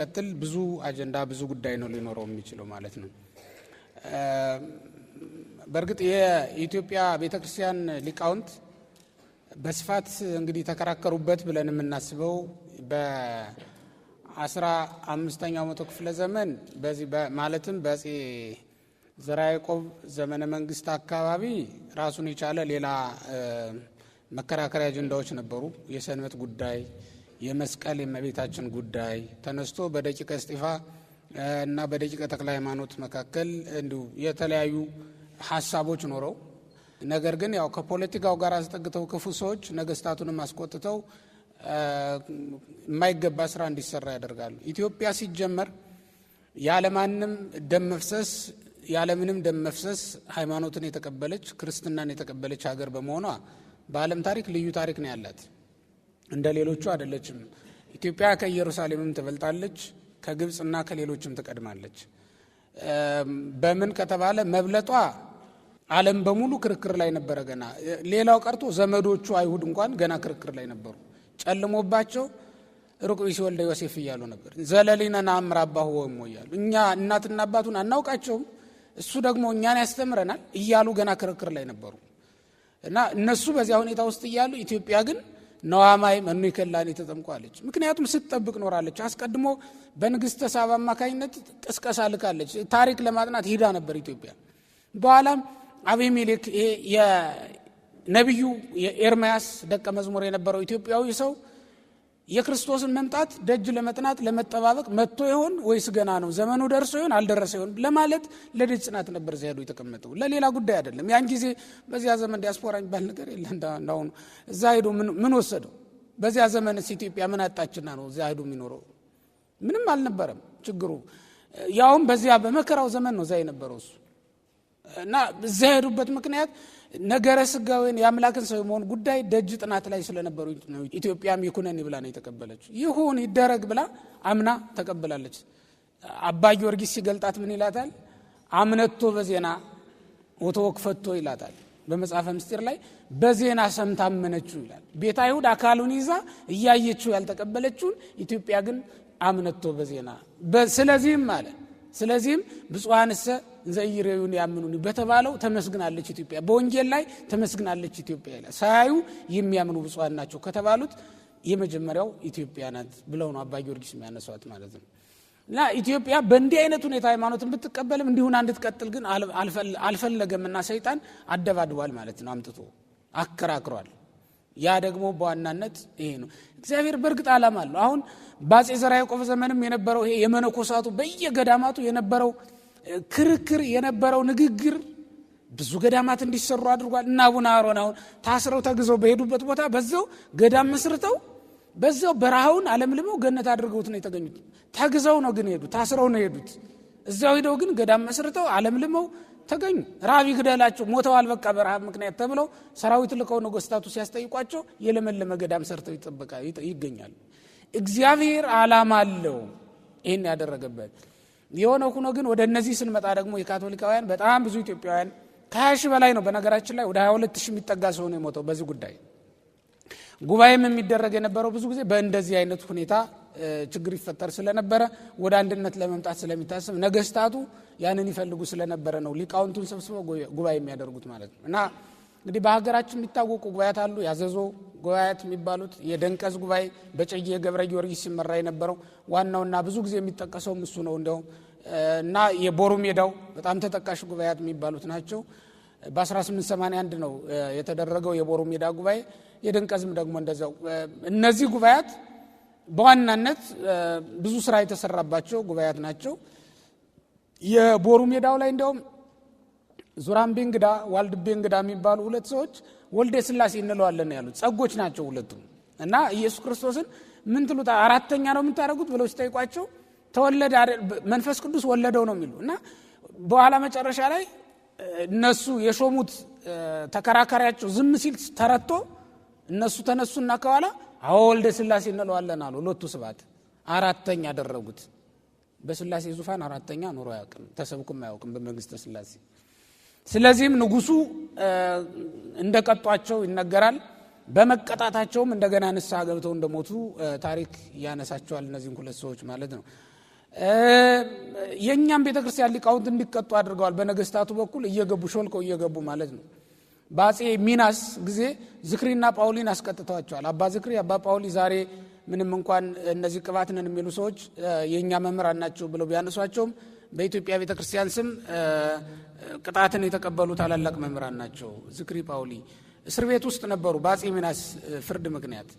ቀጥል ብዙ አጀንዳ ብዙ ጉዳይ ነው ሊኖረው የሚችለው ማለት ነው። በርግጥ የኢትዮጵያ ቤተክርስቲያን ሊቃውንት በስፋት እንግዲህ ተከራከሩበት ብለን የምናስበው በ15ኛው መቶ ክፍለ ዘመን በዚህ ማለትም በአፄ ዘርዓ ያዕቆብ ዘመነ መንግስት አካባቢ ራሱን የቻለ ሌላ መከራከሪያ አጀንዳዎች ነበሩ። የሰንበት ጉዳይ፣ የመስቀል የእመቤታችን ጉዳይ ተነስቶ በደቂቀ እስጢፋ እና በደቂቀ ተክለ ሃይማኖት መካከል እንዲሁ የተለያዩ ሐሳቦች ኖረው ነገር ግን ያው ከፖለቲካው ጋር አስጠግተው ክፉ ሰዎች ነገስታቱንም አስቆጥተው የማይገባ ስራ እንዲሰራ ያደርጋሉ። ኢትዮጵያ ሲጀመር ያለማንም ደም መፍሰስ ሃይማኖትን የተቀበለች ክርስትናን የተቀበለች ሀገር በመሆኗ በዓለም ታሪክ ልዩ ታሪክ ነው ያላት። እንደ ሌሎቹ አይደለችም። ኢትዮጵያ ከኢየሩሳሌምም ትበልጣለች፣ ከግብጽና ከሌሎችም ትቀድማለች። በምን ከተባለ መብለጧ ዓለም በሙሉ ክርክር ላይ ነበረ። ገና ሌላው ቀርቶ ዘመዶቹ አይሁድ እንኳን ገና ክርክር ላይ ነበሩ። ጨልሞባቸው ሩቅ ቢሲ ወልደ ዮሴፍ እያሉ ነበር። ዘለሊነ ነአምር አባሁ ወእሙ እያሉ እኛ እናትና አባቱን አናውቃቸውም እሱ ደግሞ እኛን ያስተምረናል እያሉ ገና ክርክር ላይ ነበሩ። እና እነሱ በዚያ ሁኔታ ውስጥ እያሉ ኢትዮጵያ ግን ነዋማይ መኑ ይከላኒ ተጠምቋለች። ምክንያቱም ስትጠብቅ ኖራለች። አስቀድሞ በንግስተ ሳባ አማካኝነት ቅስቀሳ ልካለች። ታሪክ ለማጥናት ሄዳ ነበር ኢትዮጵያ። በኋላም አቤሜሌክ የነብዩ የኤርምያስ ደቀ መዝሙር የነበረው ኢትዮጵያዊ ሰው የክርስቶስን መምጣት ደጅ ለመጥናት ለመጠባበቅ መጥቶ ይሆን ወይስ ገና ነው፣ ዘመኑ ደርሶ ይሆን አልደረሰ ይሆን ለማለት ለደጅ ጽናት ነበር ዚያዱ የተቀመጠው፣ ለሌላ ጉዳይ አይደለም። ያን ጊዜ በዚያ ዘመን ዲያስፖራ የሚባል ነገር የለ እንዳሁኑ። እዛ ሄዶ ምን ወሰደው? በዚያ ዘመንስ ኢትዮጵያ ምን አጣችና ነው እዛ ሄዶ የሚኖረው? ምንም አልነበረም ችግሩ። ያውም በዚያ በመከራው ዘመን ነው እዛ የነበረው እሱ። እና እዛ ሄዱበት ምክንያት ነገረ ስጋዌን የአምላክን ሰው የመሆን ጉዳይ ደጅ ጥናት ላይ ስለነበሩ ነው። ኢትዮጵያም ይኩነኒ ብላ ነው የተቀበለችው። ይሁን ይደረግ ብላ አምና ተቀበላለች። አባ ጊዮርጊስ ሲገልጣት ምን ይላታል? አምነቶ በዜና ወተወክፈቶ ይላታል። በመጽሐፈ ምስጢር ላይ በዜና ሰምታ አመነችው ይላል። ቤተ አይሁድ አካሉን ይዛ እያየችው ያልተቀበለችውን ኢትዮጵያ ግን አምነቶ በዜና ስለዚህም ብፁዓንሰ ዘይሬዩን ያምኑኒ በተባለው ተመስግናለች ኢትዮጵያ። በወንጌል ላይ ተመስግናለች ኢትዮጵያ ይላል። ሳያዩ የሚያምኑ ብፁዓን ናቸው ከተባሉት የመጀመሪያው ኢትዮጵያ ናት ብለው ነው አባ ጊዮርጊስ የሚያነሷት ማለት ነው። እና ኢትዮጵያ በእንዲህ አይነት ሁኔታ ሃይማኖትን ብትቀበልም እንዲሁን እንድትቀጥል ግን አልፈለገምና ሰይጣን አደባድቧል ማለት ነው። አምጥቶ አከራክሯል። ያ ደግሞ በዋናነት ይሄ ነው። እግዚአብሔር በእርግጥ ዓላማ አለው። አሁን በአፄ ዘርዓ ያዕቆብ ዘመንም የነበረው ይሄ የመነኮሳቱ በየገዳማቱ የነበረው ክርክር የነበረው ንግግር ብዙ ገዳማት እንዲሰሩ አድርጓል። እና አቡነ አሮን አሁን ታስረው ተግዘው በሄዱበት ቦታ በዛው ገዳም መስርተው በዛው በረሃውን አለምልመው ገነት አድርገውት ነው የተገኙት። ተግዘው ነው ግን ሄዱት፣ ታስረው ነው ሄዱት። እዛው ሄደው ግን ገዳም መስርተው አለምልመው ተገኙ። ራብ ይግደላቸው ሞተዋል በቃ በረሃብ ምክንያት ተብለው ሰራዊት ልከው ነገስታቱ ሲያስጠይቋቸው የለመለመ ገዳም ሰርተው ይገኛሉ። እግዚአብሔር ዓላማ አለው ይሄን ያደረገበት። የሆነ ሆኖ ግን ወደ እነዚህ ስንመጣ ደግሞ የካቶሊካውያን በጣም ብዙ ኢትዮጵያውያን ከ20 ሺህ በላይ ነው በነገራችን ላይ ወደ 22 ሺህ የሚጠጋ ሰው ነው የሞተው በዚህ ጉዳይ። ጉባኤም የሚደረግ የነበረው ብዙ ጊዜ በእንደዚህ አይነት ሁኔታ ችግር ይፈጠር ስለነበረ ወደ አንድነት ለመምጣት ስለሚታሰብ ነገስታቱ ያንን ይፈልጉ ስለነበረ ነው ሊቃውንቱን ሰብስበው ጉባኤ የሚያደርጉት ማለት ነው። እና እንግዲህ በሀገራችን የሚታወቁ ጉባኤያት አሉ። ያዘዞ ጉባኤያት የሚባሉት፣ የደንቀዝ ጉባኤ በጨጌ ገብረ ጊዮርጊስ ሲመራ የነበረው ዋናውና ብዙ ጊዜ የሚጠቀሰው እሱ ነው እንደውም። እና የቦሩ ሜዳው በጣም ተጠቃሽ ጉባኤያት የሚባሉት ናቸው። በ1881 ነው የተደረገው የቦሩ ሜዳ ጉባኤ። የደንቀዝም ደግሞ እንደዛው። እነዚህ ጉባኤያት በዋናነት ብዙ ስራ የተሰራባቸው ጉባኤያት ናቸው። የቦሩ ሜዳው ላይ እንደውም ዙራምቤ እንግዳ ዋልድቤ እንግዳ የሚባሉ ሁለት ሰዎች ወልደ ስላሴ እንለዋለን ያሉት ጸጎች ናቸው ሁለቱም። እና ኢየሱስ ክርስቶስን ምን ትሉታ አራተኛ ነው የምታደርጉት ብለው ሲጠይቋቸው ተወለደ መንፈስ ቅዱስ ወለደው ነው የሚሉ። እና በኋላ መጨረሻ ላይ እነሱ የሾሙት ተከራካሪያቸው ዝም ሲል ተረቶ እነሱ ተነሱና ከኋላ አዎ ወልደ ስላሴ እንለዋለን አሉ። ሁለቱ ስባት አራተኛ ያደረጉት። በስላሴ ዙፋን አራተኛ ኖሮ አያውቅም፣ ተሰብኩም አያውቅም በመንግስተ ስላሴ። ስለዚህም ንጉሱ እንደቀጧቸው ይነገራል። በመቀጣታቸውም እንደገና ንስሐ ገብተው እንደሞቱ ታሪክ ያነሳቸዋል እነዚህን ሁለት ሰዎች ማለት ነው። የኛም ቤተክርስቲያን ሊቃውንት እንዲቀጡ አድርገዋል። በነገስታቱ በኩል እየገቡ ሾልከው እየገቡ ማለት ነው። በአጼ ሚናስ ጊዜ ዝክሪና ጳውሊን አስቀጥተዋቸዋል። አባ ዝክሪ አባ ጳውሊ ዛሬ ምንም እንኳን እነዚህ ቅባት ነን የሚሉ ሰዎች የኛ መምህራን ናቸው ብለው ቢያነሷቸውም በኢትዮጵያ ቤተክርስቲያን ስም ቅጣትን የተቀበሉ ታላላቅ መምህራን ናቸው። ዝክሪ ጳውሊ እስር ቤት ውስጥ ነበሩ በአጼ ሚናስ ፍርድ ምክንያት።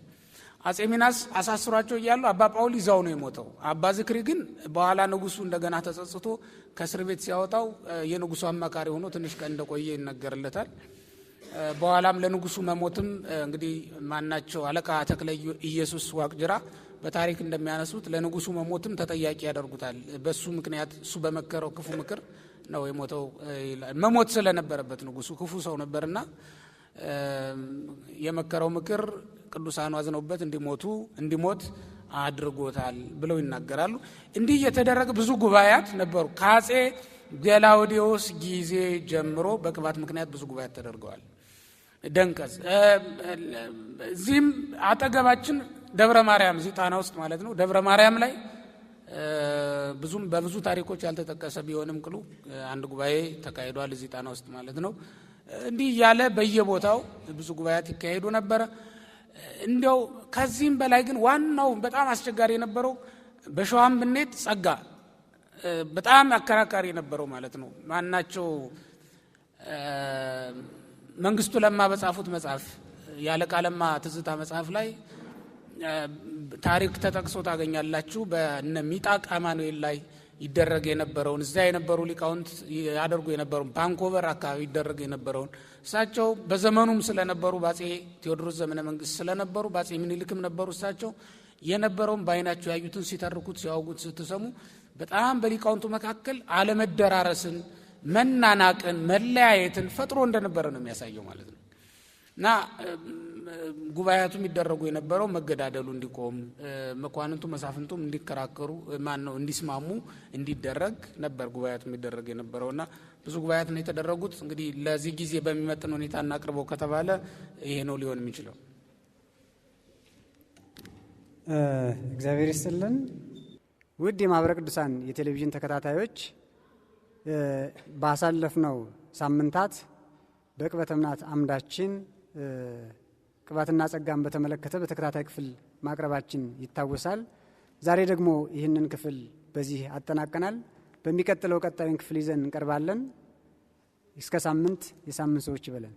አጼ ሚናስ አሳስሯቸው እያሉ አባ ጳውሊ ዛው ነው የሞተው። አባ ዝክሪ ግን በኋላ ንጉሱ እንደገና ተጸጽቶ ከእስር ቤት ሲያወጣው የንጉሱ አማካሪ ሆኖ ትንሽ ቀን እንደቆየ ይነገርለታል። በኋላም ለንጉሱ መሞትም እንግዲህ ማናቸው አለቃ ተክለ ኢየሱስ ዋቅጅራ በታሪክ እንደሚያነሱት ለንጉሱ መሞትም ተጠያቂ ያደርጉታል። በሱ ምክንያት እሱ በመከረው ክፉ ምክር ነው የሞተው። መሞት ስለነበረበት ንጉሱ ክፉ ሰው ነበርና የመከረው ምክር ቅዱሳኑ አዝነውበት እንዲሞት አድርጎታል ብለው ይናገራሉ። እንዲህ የተደረገ ብዙ ጉባኤያት ነበሩ። ከአጼ ገላውዲዮስ ጊዜ ጀምሮ በቅባት ምክንያት ብዙ ጉባኤያት ተደርገዋል። ደንቀዝ እዚህም አጠገባችን ደብረ ማርያም እዚህ ጣና ውስጥ ማለት ነው። ደብረ ማርያም ላይ ብዙም በብዙ ታሪኮች ያልተጠቀሰ ቢሆንም ቅሉ አንድ ጉባኤ ተካሂዷል እዚህ ጣና ውስጥ ማለት ነው። እንዲህ ያለ በየቦታው ብዙ ጉባኤያት ይካሄዱ ነበር። እንዲያው ከዚህም በላይ ግን ዋናው በጣም አስቸጋሪ የነበረው በሸዋም ብንሄድ ጸጋ በጣም አከራካሪ የነበረው ማለት ነው። ማናቸው መንግስቱ ለማ በጻፉት መጽሐፍ ያለቃ ለማ ትዝታ መጽሐፍ ላይ ታሪክ ተጠቅሶ ታገኛላችሁ። በእነ ሚጣቅ አማኑኤል ላይ ይደረግ የነበረውን እዚያ የነበሩ ሊቃውንት ያደርጉ የነበረውን ባንኮቨር አካባቢ ይደረግ የነበረውን እሳቸው በዘመኑም ስለነበሩ በአጼ ቴዎድሮስ ዘመነ መንግስት ስለነበሩ በአጼ ምኒልክም ነበሩ። እሳቸው የነበረውን በአይናቸው ያዩትን ሲተርኩት ሲያወጉት ስትሰሙ በጣም በሊቃውንቱ መካከል አለመደራረስን፣ መናናቅን፣ መለያየትን ፈጥሮ እንደነበረ ነው የሚያሳየው ማለት ነው። እና ጉባኤያቱ የሚደረጉ የነበረው መገዳደሉ እንዲቆም፣ መኳንንቱ መሳፍንቱም እንዲከራከሩ እንዲስማሙ እንዲደረግ ነበር ጉባኤያቱ የሚደረግ የነበረውና ብዙ ጉባኤያት ነው የተደረጉት። እንግዲህ ለዚህ ጊዜ በሚመጥን ሁኔታ እናቅርበው ከተባለ ይሄ ነው ሊሆን የሚችለው። እግዚአብሔር ይስጥልን። ውድ የማህበረ ቅዱሳን የቴሌቪዥን ተከታታዮች ባሳለፍነው ሳምንታት በቅበተ እምነት አምዳችን ቅባትና ጸጋን በተመለከተ በተከታታይ ክፍል ማቅረባችን ይታወሳል። ዛሬ ደግሞ ይህንን ክፍል በዚህ አጠናቀናል። በሚቀጥለው ቀጣዩን ክፍል ይዘን እንቀርባለን። እስከ ሳምንት የሳምንት ሰዎች ይበለን።